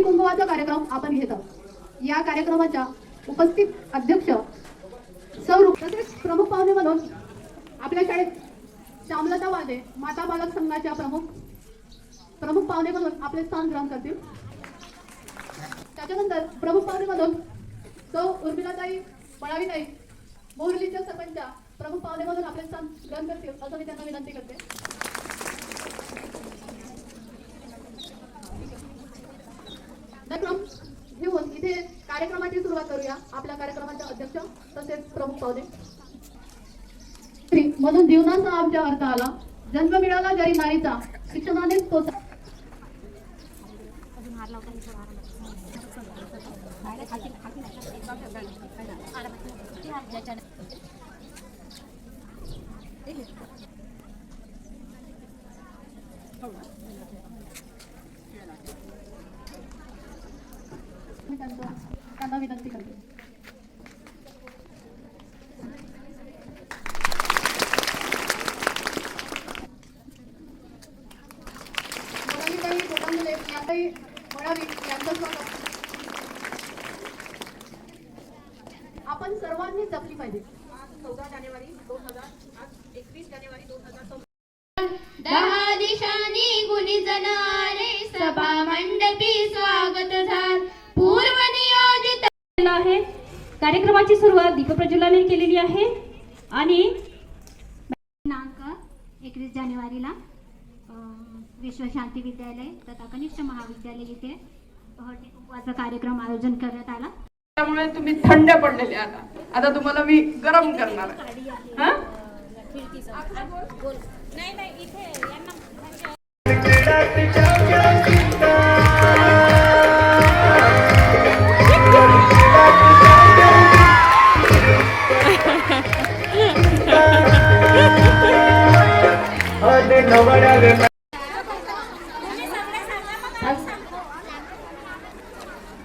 कुंभवाचा कार्यक्रम आपण घेत आहोत। या कार्यक्रमाच्या उपस्थित अध्यक्ष सौ तसेच प्रमुख पाहुणे म्हणून आपल्या शाळेत श्यामलता वादे माता बालक संघाच्या प्रमुख पाहुणे म्हणून आपले स्थान ग्रहण करतील। त्याच्यानंतर प्रमुख पाहुणे म्हणून सौ उर्मिलाताई बळावीताई मोहर्लीच्या सरपंच प्रमुख पाहुणे म्हणून आपले स्थान ग्रहण करतील असं मी त्यांना विनंती करते। घेऊन इथे कार्यक्रमाची सुरुवात करूया। आपल्या कार्यक्रमाचे अध्यक्ष तसेच प्रमुख पाहुणे म्हणून जीवनाचा आमच्या अर्थ आला, जन्म मिळाला जरी नारीचा, शिक्षणानेच तो त्यांना विनंती करते। आपण सर्वांनी जपली पाहिजे। 14 जानेवारी 21 जानेवारी 2014 दहा दिशांनी गुणीजन आले, सभा मंडपी स्वागत झाल, पूर्व नियोजित आहे। कार्यक्रमाची सुरुवात दीपप्रज्वलनाने केलेली आहे आणि दिनांक 21 जानेवारीला विश्व शांती विद्यालय तथा कनिष्ठ महाविद्यालय येथे हळदी कुंकवाचा कार्यक्रम आयोजन करण्यात आला। त्यामुळे तुम्ही थंड पडलेले आता तुम्हाला मी गरम करणार आहे।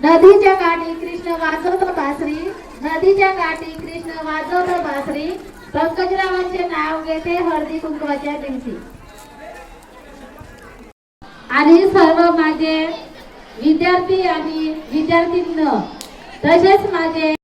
नदीच्या काठी कृष्ण वाजवतो बासरी, नदीच्या काठी कृष्ण वाजवतो बासरी, पंकजरावांचे नाव घेते हळदी कुंकवाच्या दिवशी। आणि सर्व माझे विद्यार्थी आणि विद्यार्थींनो तसेच माझे